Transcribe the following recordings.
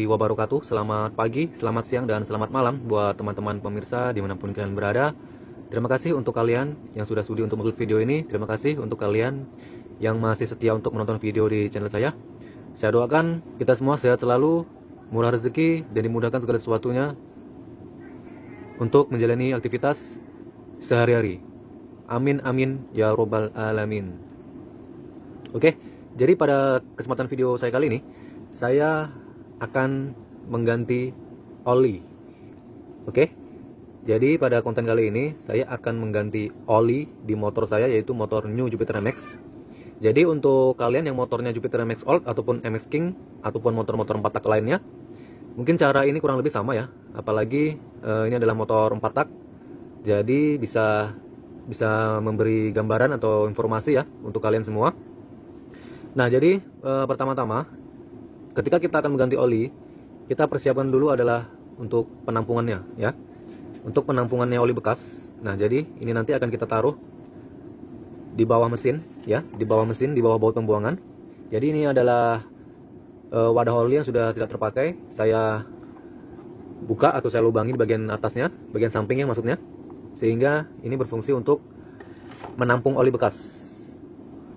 wabarakatuh. Selamat pagi, selamat siang, dan selamat malam buat teman-teman pemirsa dimanapun kalian berada. Terima kasih untuk kalian yang sudah sudi untuk mengklik video ini. Terima kasih untuk kalian yang masih setia untuk menonton video di channel saya. Saya doakan kita semua sehat selalu, murah rezeki, dan dimudahkan segala sesuatunya untuk menjalani aktivitas sehari-hari. Amin amin ya robbal alamin. Oke, jadi pada kesempatan video saya kali ini, saya akan mengganti oli. Oke, jadi pada konten kali ini saya akan mengganti oli di motor saya, yaitu motor New Jupiter MX. Jadi untuk kalian yang motornya Jupiter MX Old ataupun MX King ataupun motor-motor 4 tak lainnya, mungkin cara ini kurang lebih sama ya. Apalagi ini adalah motor 4 tak, jadi bisa memberi gambaran atau informasi ya untuk kalian semua. Nah, jadi pertama-tama ketika kita akan mengganti oli, kita persiapkan dulu adalah untuk penampungannya ya. Untuk penampungannya oli bekas. Nah, jadi ini nanti akan kita taruh di bawah mesin ya, di bawah mesin, di bawah baut pembuangan. Jadi ini adalah wadah oli yang sudah tidak terpakai. Saya buka atau saya lubangi di bagian atasnya, bagian sampingnya maksudnya, sehingga ini berfungsi untuk menampung oli bekas.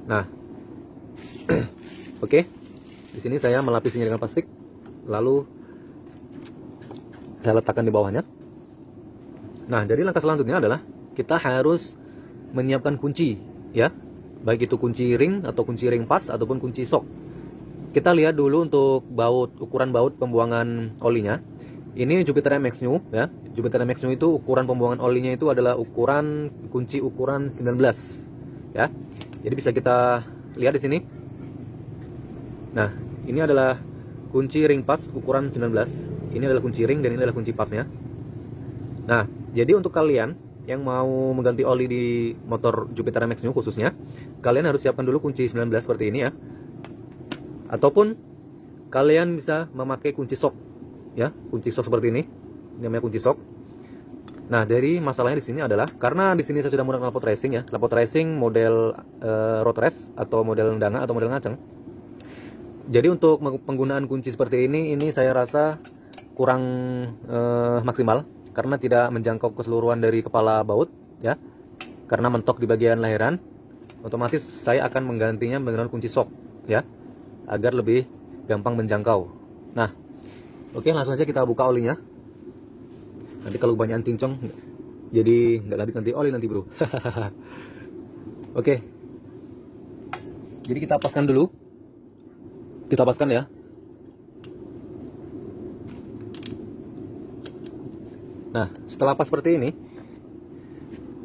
Nah, oke. Di sini saya melapisinya dengan plastik, lalu saya letakkan di bawahnya. Nah, jadi langkah selanjutnya adalah kita harus menyiapkan kunci ya, baik itu kunci ring atau kunci ring pas ataupun kunci sok. Kita lihat dulu untuk baut, ukuran baut pembuangan olinya. Ini Jupiter MX New ya. Jupiter MX New itu ukuran pembuangan olinya itu adalah ukuran kunci ukuran 19 ya. Jadi bisa kita lihat di sini. Nah, ini adalah kunci ring pas ukuran 19. Ini adalah kunci ring dan ini adalah kunci pasnya. Nah, jadi untuk kalian yang mau mengganti oli di motor Jupiter MX New khususnya, kalian harus siapkan dulu kunci 19 seperti ini ya. Ataupun kalian bisa memakai kunci sok ya, kunci sok seperti ini. Ini namanya kunci sok. Nah, dari masalahnya di sini adalah karena di sini saya sudah menggunakan knalpot racing ya, knalpot racing model road race atau model ndanga atau model ngaceng. Jadi untuk penggunaan kunci seperti ini saya rasa kurang maksimal karena tidak menjangkau keseluruhan dari kepala baut ya. Karena mentok di bagian lahiran, otomatis saya akan menggantinya menggunakan kunci sok ya, agar lebih gampang menjangkau. Nah, oke, langsung saja kita buka olinya. Nanti kalau kebanyakan tincong, jadi nggak ganti oli nanti bro. Oke, jadi kita paskan dulu. Kita paskan ya. Nah, setelah pas seperti ini,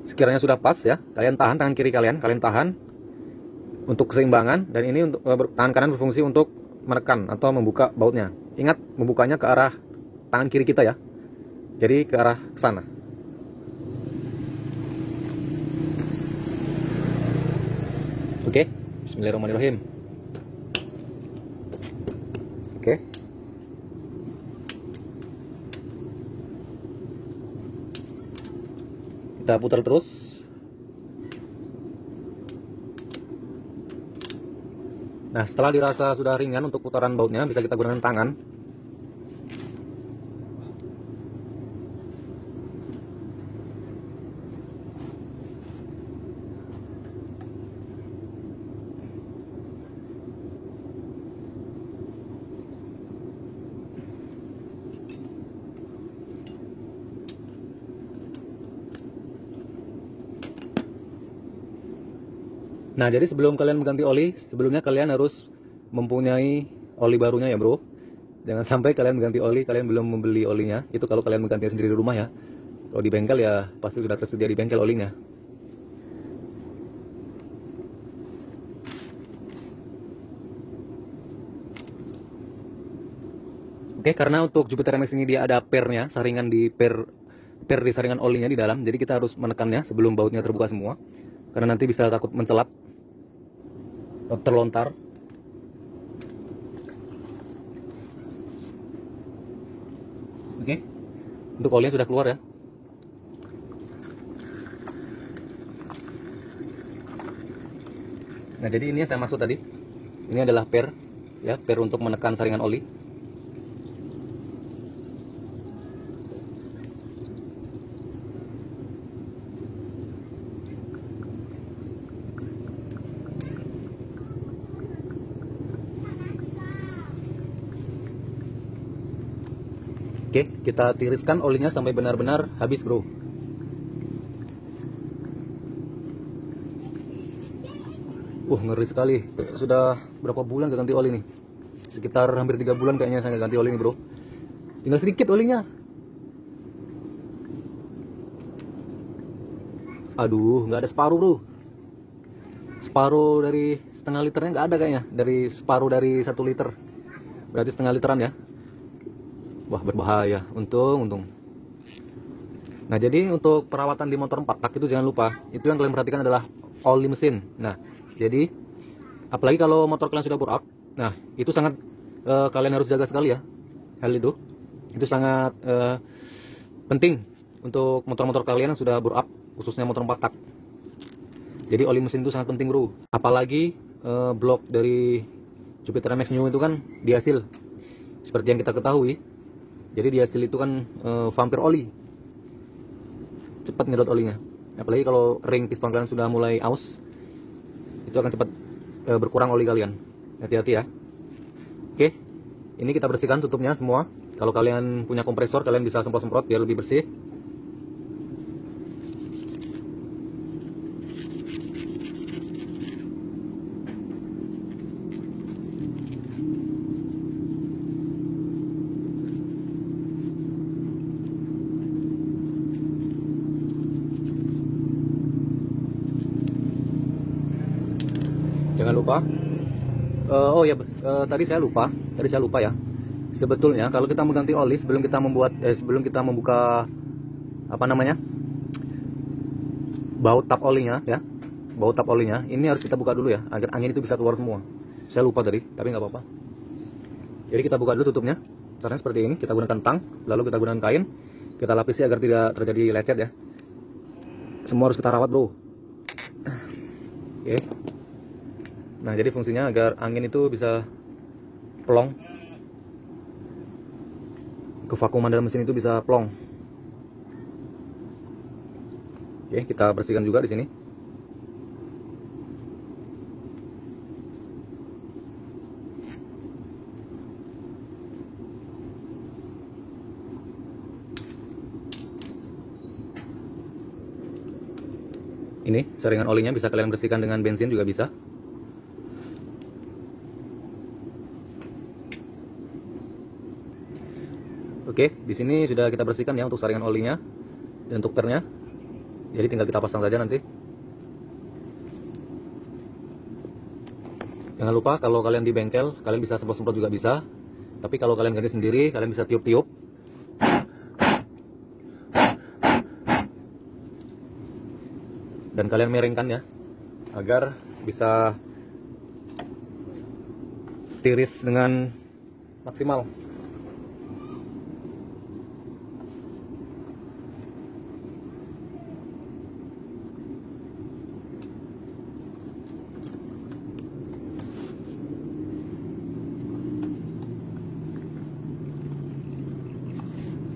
sekiranya sudah pas ya, kalian tahan tangan kiri kalian tahan untuk keseimbangan, dan ini untuk tangan kanan berfungsi untuk menekan atau membuka bautnya. Ingat, membukanya ke arah tangan kiri kita ya. Jadi ke arah sana. Oke, bismillahirrahmanirrahim. Oke. Kita putar terus. Nah, setelah dirasa sudah ringan untuk putaran bautnya, bisa kita gunakan tangan. Nah, jadi sebelum kalian mengganti oli, sebelumnya kalian harus mempunyai oli barunya ya bro. Jangan sampai kalian mengganti oli, kalian belum membeli olinya. Itu kalau kalian menggantinya sendiri di rumah ya. Kalau di bengkel ya pasti sudah tersedia di bengkel olinya. Oke, karena untuk Jupiter MX ini dia ada pernya, saringan di per di saringan olinya di dalam. Jadi kita harus menekannya sebelum bautnya terbuka semua. Karena nanti bisa takut mencelap, terlontar. Oke, untuk olinya sudah keluar ya. Nah, jadi ini yang saya maksud tadi. Ini adalah per, ya, per untuk menekan saringan oli. Oke, kita tiriskan olinya sampai benar-benar habis, bro. Ngeri sekali. Sudah berapa bulan gak ganti oli nih? Sekitar hampir 3 bulan kayaknya saya gak ganti oli nih, bro. Tinggal sedikit olinya. Aduh, nggak ada separuh, bro. Separuh dari setengah liternya nggak ada kayaknya. Dari separuh dari 1 liter. Berarti setengah literan ya. Wah, berbahaya. Untung. Nah, jadi untuk perawatan di motor 4 tak itu jangan lupa. Itu yang kalian perhatikan adalah oli mesin. Nah, jadi apalagi kalau motor kalian sudah bore up. Nah, itu sangat kalian harus jaga sekali ya. Hal itu sangat penting untuk motor-motor kalian yang sudah bore up, khususnya motor 4 tak. Jadi oli mesin itu sangat penting, bro. Apalagi blok dari Jupiter MX New itu kan dihasil. Seperti yang kita ketahui. Jadi dihasil itu kan vampir oli. Cepat nyedot olinya. Apalagi kalau ring piston kalian sudah mulai aus, itu akan cepat berkurang oli kalian. Hati-hati ya. Oke, ini kita bersihkan tutupnya semua. Kalau kalian punya kompresor, kalian bisa semprot-semprot biar lebih bersih. Jangan lupa. Tadi saya lupa ya. Sebetulnya kalau kita mengganti oli sebelum kita membuka baut tap olinya ya. Baut tap olinya ini harus kita buka dulu ya, agar angin itu bisa keluar semua. Saya lupa tadi, tapi nggak apa-apa. Jadi kita buka dulu tutupnya. Caranya seperti ini, kita gunakan tang, lalu kita gunakan kain, kita lapisi agar tidak terjadi lecet ya. Semua harus kita rawat, bro. Oke. Nah, jadi fungsinya agar angin itu bisa plong. Kevakuuman dalam mesin itu bisa plong. Oke, kita bersihkan juga di sini. Ini saringan olinya bisa kalian bersihkan dengan bensin juga bisa. Oke, di sini sudah kita bersihkan ya untuk saringan olinya dan untuk pernya. Jadi tinggal kita pasang saja nanti. Jangan lupa kalau kalian di bengkel, kalian bisa semprot-semprot juga bisa. Tapi kalau kalian ganti sendiri, kalian bisa tiup-tiup. Dan kalian miringkan ya, agar bisa tiris dengan maksimal.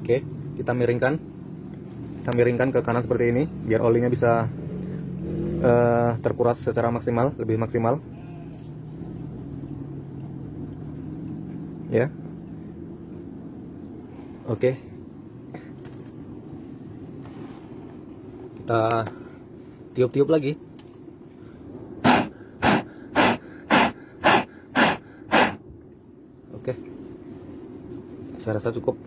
Oke, kita miringkan ke kanan seperti ini, biar olinya bisa terkuras secara maksimal, lebih maksimal. Ya. Oke. Kita tiup-tiup lagi. Oke. Saya rasa cukup.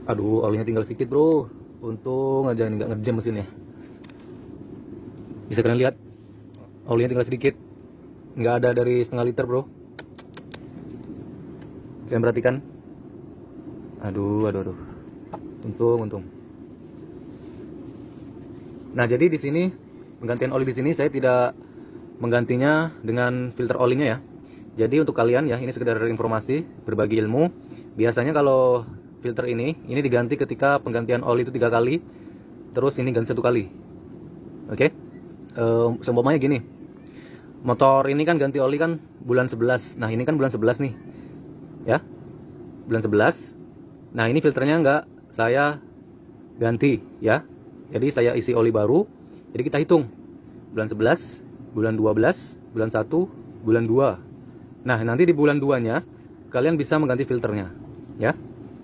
Aduh, olinya tinggal sedikit, bro. Untung aja ini nggak ngejam mesinnya. Bisa kalian lihat, olinya tinggal sedikit, nggak ada dari setengah liter, bro. Kalian perhatikan. Aduh. Untung. Nah, jadi di sini penggantian oli di sini saya tidak menggantinya dengan filter olinya ya. Jadi untuk kalian ya, ini sekedar informasi, berbagi ilmu. Biasanya kalau filter ini diganti ketika penggantian oli itu 3 kali, terus ini ganti 1 kali. Oke? Seumpamanya gini, motor ini kan ganti oli kan bulan 11. Nah, ini kan bulan 11 nih ya, bulan 11. Nah, ini filternya nggak saya ganti ya, jadi saya isi oli baru. Jadi kita hitung bulan 11, bulan 12, bulan 1, bulan 2. Nah, nanti di bulan 2 nya kalian bisa mengganti filternya. ya.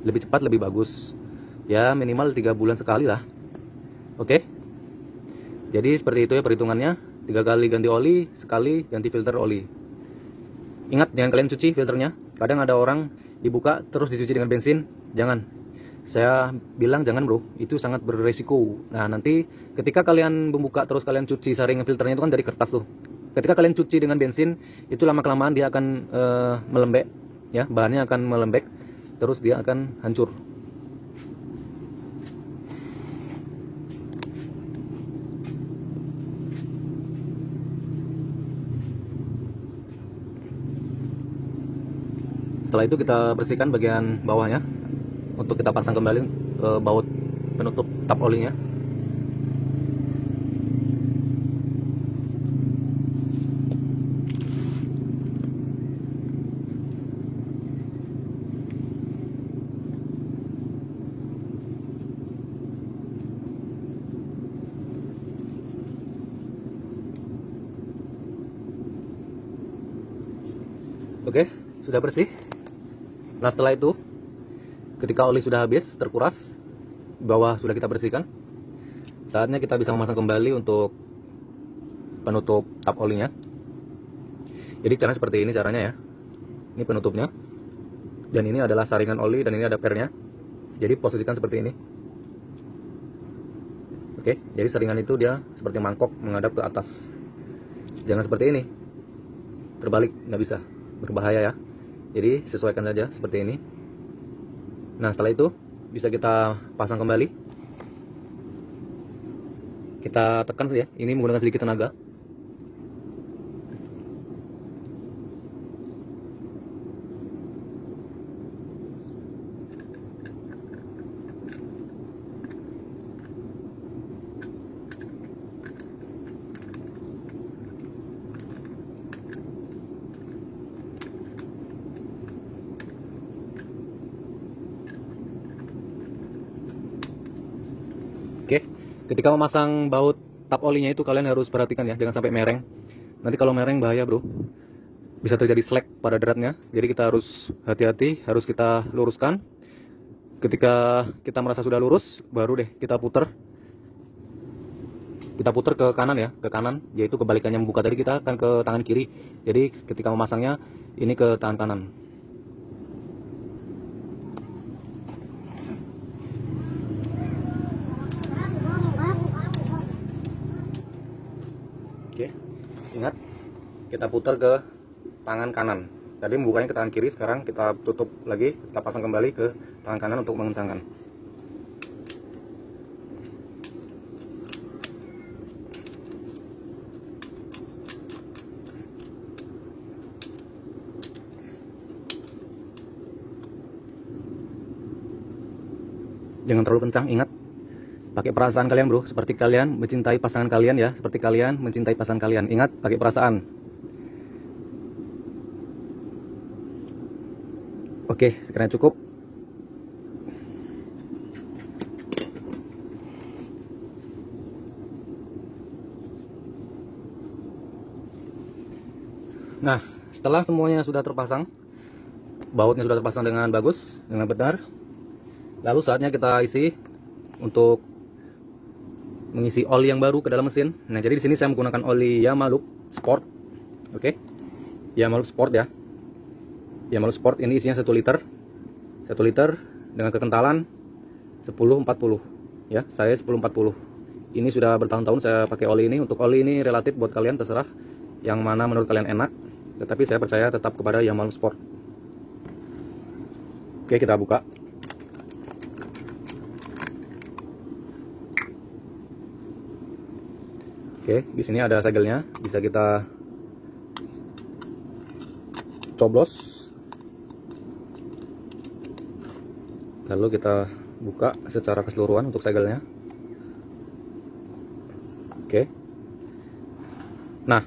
Lebih cepat lebih bagus. Ya minimal 3 bulan sekali lah. Oke. Jadi seperti itu ya perhitungannya. 3 kali ganti oli, sekali ganti filter oli. Ingat jangan kalian cuci filternya. Kadang ada orang dibuka terus dicuci dengan bensin. Jangan. Saya bilang jangan bro, itu sangat beresiko. Nah nanti ketika kalian membuka terus kalian cuci saringan filternya itu kan dari kertas tuh. Ketika kalian cuci dengan bensin, itu lama kelamaan dia akan melembek, ya bahannya akan melembek, terus dia akan hancur. Setelah itu kita bersihkan bagian bawahnya untuk kita pasang kembali baut penutup tap olinya. Oke, sudah bersih. Nah setelah itu, ketika oli sudah habis, terkuras, bawah sudah kita bersihkan, saatnya kita bisa memasang kembali untuk penutup tap olinya. Jadi caranya seperti ini caranya ya. Ini penutupnya, dan ini adalah saringan oli, dan ini ada pernya. Jadi posisikan seperti ini. Oke, jadi saringan itu dia seperti mangkok menghadap ke atas. Jangan seperti ini, terbalik, nggak bisa, berbahaya ya. Jadi sesuaikan saja seperti ini. Nah setelah itu bisa kita pasang kembali. Kita tekan saja, ini menggunakan sedikit tenaga. Oke, ketika memasang baut tap olinya itu kalian harus perhatikan ya, jangan sampai mereng. Nanti kalau mereng bahaya bro, bisa terjadi slack pada dratnya. Jadi kita harus hati-hati, harus kita luruskan. Ketika kita merasa sudah lurus, baru deh kita putar. Kita putar ke kanan ya, ke kanan, yaitu kebalikannya membuka tadi kita akan ke tangan kiri. Jadi ketika memasangnya ini ke tangan kanan. Oke, ingat kita putar ke tangan kanan. Tadi membukanya ke tangan kiri, sekarang kita tutup lagi, kita pasang kembali ke tangan kanan untuk mengencangkan. Jangan terlalu kencang, ingat. Pakai perasaan kalian bro, seperti kalian mencintai pasangan kalian ya, seperti kalian mencintai pasangan kalian. Ingat, pakai perasaan. Oke, sekiranya cukup. Nah, setelah semuanya sudah terpasang, bautnya sudah terpasang dengan bagus, dengan benar, lalu saatnya kita isi untuk mengisi oli yang baru ke dalam mesin. Nah, jadi di sini saya menggunakan oli Yamaluk Sport. Oke. Yamaluk Sport ya. Yamaluk Sport ini isinya 1 liter. 1 liter dengan kekentalan 1040 ya. Saya 1040. Ini sudah bertahun-tahun saya pakai oli ini. Untuk oli ini relatif buat kalian terserah yang mana menurut kalian enak. Tetapi saya percaya tetap kepada Yamaluk Sport. Oke, kita buka. Oke, di sini ada segelnya, bisa kita coblos. Lalu kita buka secara keseluruhan untuk segelnya. Oke. Nah,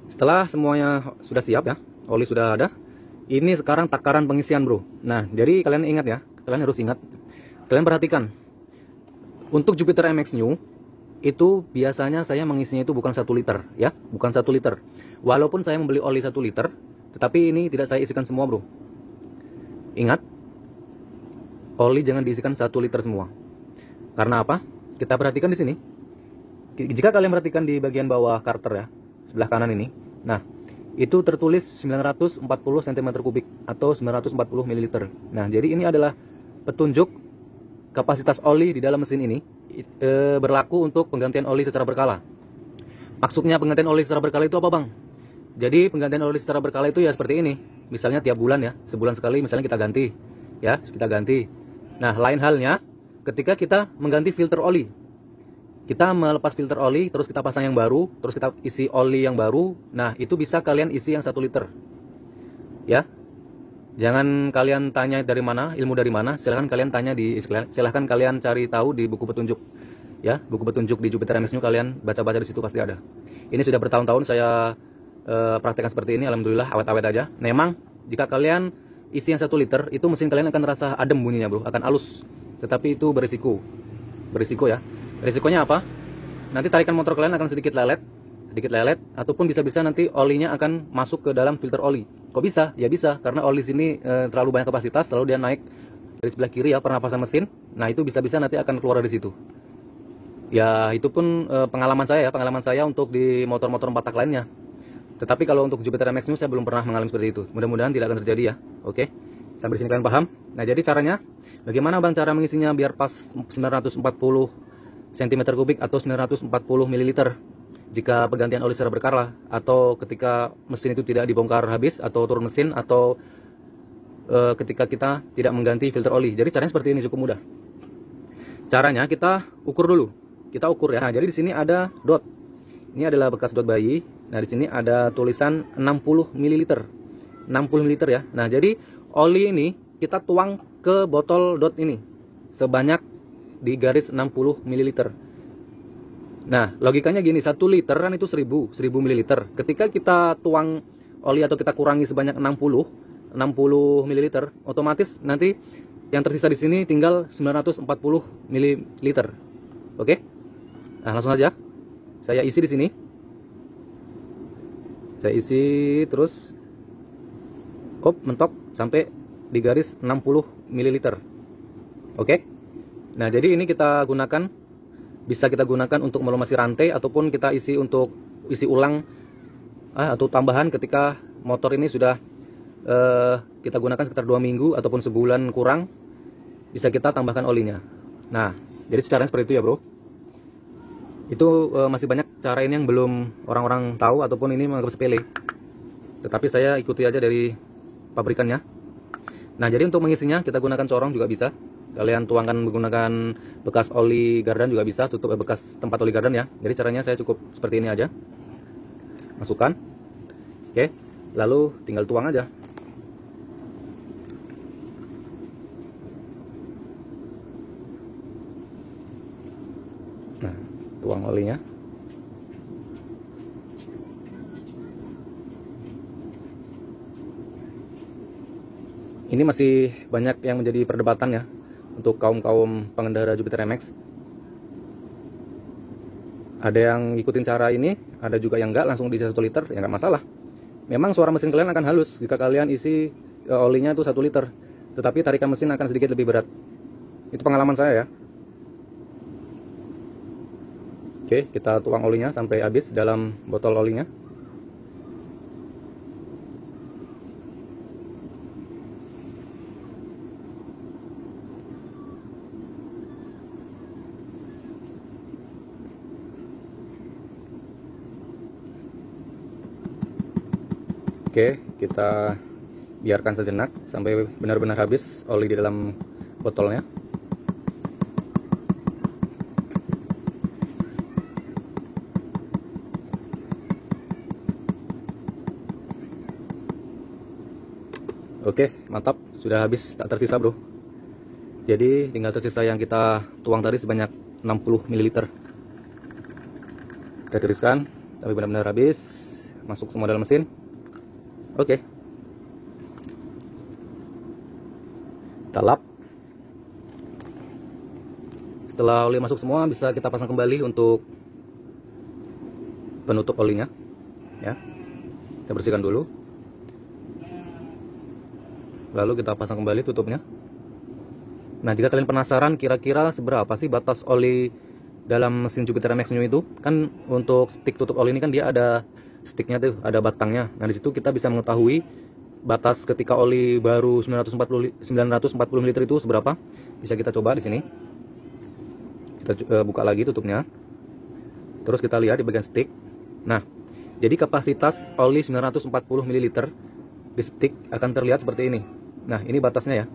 setelah semuanya sudah siap ya, oli sudah ada. Ini sekarang takaran pengisian bro. Nah, jadi kalian ingat ya, kalian harus ingat. Kalian perhatikan. Untuk Jupiter MX New itu biasanya saya mengisinya itu bukan 1 liter ya, bukan 1 liter. Walaupun saya membeli oli 1 liter, tetapi ini tidak saya isikan semua bro. Ingat, oli jangan diisikan 1 liter semua. Karena apa? Kita perhatikan di sini. Jika kalian perhatikan di bagian bawah karter ya, sebelah kanan ini. Nah, itu tertulis 940 cm3 atau 940 ml. Nah, jadi ini adalah petunjuk kapasitas oli di dalam mesin ini berlaku untuk penggantian oli secara berkala. Maksudnya penggantian oli secara berkala itu apa, Bang? Jadi penggantian oli secara berkala itu ya seperti ini. Misalnya tiap bulan ya, sebulan sekali misalnya kita ganti. Ya, kita ganti. Nah, lain halnya ketika kita mengganti filter oli. Kita melepas filter oli, terus kita pasang yang baru, terus kita isi oli yang baru. Nah, itu bisa kalian isi yang 1 liter. Ya. Jangan kalian tanya dari mana, ilmu dari mana, silahkan kalian tanya silahkan kalian cari tahu di buku petunjuk. Ya, buku petunjuk di Jupiter MX New kalian baca-baca di situ pasti ada. Ini sudah bertahun-tahun saya praktekkan seperti ini, alhamdulillah awet-awet aja. Memang jika kalian isi yang 1 liter, itu mesin kalian akan terasa adem bunyinya, bro, akan halus. Tetapi itu berisiko ya. Risikonya apa? Nanti tarikan motor kalian akan sedikit lelet, ataupun bisa-bisa nanti olinya akan masuk ke dalam filter oli. Kok bisa? Ya bisa, karena oli sini terlalu banyak kapasitas, lalu dia naik dari sebelah kiri ya, pernafasan mesin. Nah, itu bisa-bisa nanti akan keluar dari situ. Ya, itu pun pengalaman saya untuk di motor-motor 4 tak lainnya. Tetapi kalau untuk Jupiter MX New saya belum pernah mengalami seperti itu. Mudah-mudahan tidak akan terjadi ya. Oke. Sampai sini kalian paham? Nah, jadi caranya bagaimana, Bang, cara mengisinya biar pas 940 cm3 atau 940 ml jika pergantian oli secara berkala, atau ketika mesin itu tidak dibongkar habis atau turun mesin, atau ketika kita tidak mengganti filter oli. Jadi caranya seperti ini, cukup mudah. Caranya kita ukur dulu. Kita ukur ya. Nah, jadi di sini ada dot. Ini adalah bekas dot bayi. Nah, di sini ada tulisan 60 ml. 60 ml ya. Nah, jadi oli ini kita tuang ke botol dot ini sebanyak di garis 60 ml. Nah, logikanya gini, 1 liter kan itu 1000 ml. Ketika kita tuang oli atau kita kurangi sebanyak 60 ml, otomatis nanti yang tersisa di sini tinggal 940 ml. Oke? Nah, langsung aja. Saya isi di sini. Saya isi terus. Mentok sampai di garis 60 ml. Oke? Nah, jadi ini bisa kita gunakan untuk melumasi rantai, ataupun kita isi untuk isi ulang atau tambahan ketika motor ini sudah kita gunakan sekitar 2 minggu ataupun sebulan kurang, bisa kita tambahkan olinya. Nah, jadi caranya seperti itu ya, bro. Itu masih banyak cara ini yang belum orang-orang tahu ataupun ini menganggap sepele. Tetapi saya ikuti aja dari pabrikannya. Nah, jadi untuk mengisinya kita gunakan corong juga bisa. Kalian tuangkan menggunakan bekas oli gardan juga bisa, tutup bekas tempat oli gardan ya. Jadi caranya saya cukup seperti ini aja. Masukkan. Oke. Lalu tinggal tuang aja. Nah, tuang olinya. Ini masih banyak yang menjadi perdebatan ya untuk kaum pengendara Jupiter MX. Ada yang ngikutin cara ini, ada juga yang enggak, langsung diisi 1 liter, ya nggak masalah. Memang suara mesin kalian akan halus jika kalian isi olinya itu 1 liter, tetapi tarikan mesin akan sedikit lebih berat. Itu pengalaman saya ya. Oke, kita tuang olinya sampai habis dalam botol olinya. Oke, kita biarkan sejenak sampai benar-benar habis oli di dalam botolnya. Oke, mantap, sudah habis, tak tersisa, bro. Jadi tinggal tersisa yang kita tuang tadi sebanyak 60 ml. Kita tiriskan sampai benar-benar habis, masuk semua dalam mesin. Oke. Kita lap. Setelah oli masuk semua, bisa kita pasang kembali untuk penutup olinya. Ya. Kita bersihkan dulu. Lalu kita pasang kembali tutupnya. Nah, jika kalian penasaran kira-kira seberapa sih batas oli dalam mesin Jupiter MX New itu, kan untuk stick tutup oli ini kan dia ada sticknya tuh, ada batangnya. Nah, di situ kita bisa mengetahui batas ketika oli baru 940 ml itu seberapa. Bisa kita coba di sini. Kita buka lagi tutupnya. Terus kita lihat di bagian stick. Nah, jadi kapasitas oli 940 ml di stick akan terlihat seperti ini. Nah, ini batasnya ya.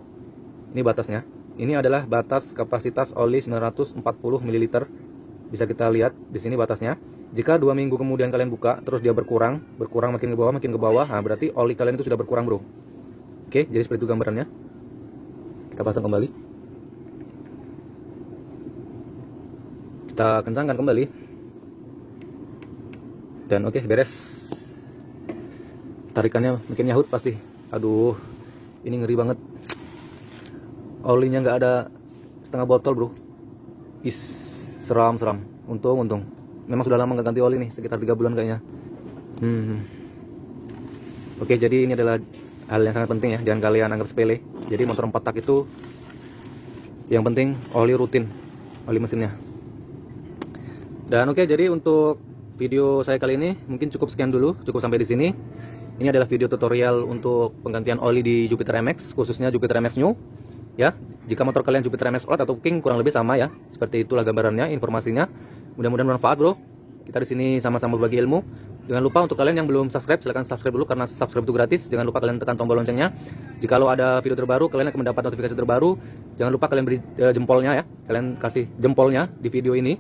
Ini batasnya. Ini adalah batas kapasitas oli 940 ml. Bisa kita lihat di sini batasnya. Jika 2 minggu kemudian kalian buka, terus dia berkurang makin ke bawah, nah berarti oli kalian itu sudah berkurang, bro. Oke, jadi seperti itu gambarannya. Kita pasang kembali. Kita kencangkan kembali. Dan oke, beres. Tarikannya makin nyahut pasti. Aduh, ini ngeri banget. Olinya nggak ada setengah botol, bro. Seram. Untung. Memang sudah lama nggak ganti oli nih, sekitar 3 bulan kayaknya. Oke, jadi ini adalah hal yang sangat penting ya, jangan kalian anggap sepele. Jadi motor 4 tak itu yang penting oli rutin, oli mesinnya. Dan oke, jadi untuk video saya kali ini mungkin cukup sekian dulu, cukup sampai di sini. Ini adalah video tutorial untuk penggantian oli di Jupiter MX, khususnya Jupiter MX New. Ya, jika motor kalian Jupiter MX Old atau King kurang lebih sama ya. Seperti itulah gambarannya, informasinya. Mudah-mudahan bermanfaat, bro. Kita di sini sama-sama berbagi ilmu. Jangan lupa untuk kalian yang belum subscribe, silahkan subscribe dulu karena subscribe itu gratis. Jangan lupa kalian tekan tombol loncengnya. Jika ada video terbaru, kalian akan mendapat notifikasi terbaru. Jangan lupa kalian beri jempolnya ya. Kalian kasih jempolnya di video ini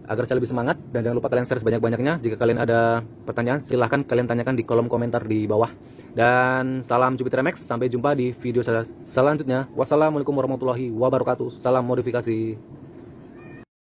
agar saya lebih semangat. Dan jangan lupa kalian share sebanyak-banyaknya. Jika kalian ada pertanyaan, silahkan kalian tanyakan di kolom komentar di bawah. Dan salam Jupiter MX. Sampai jumpa di video saya selanjutnya. Wassalamualaikum warahmatullahi wabarakatuh. Salam modifikasi.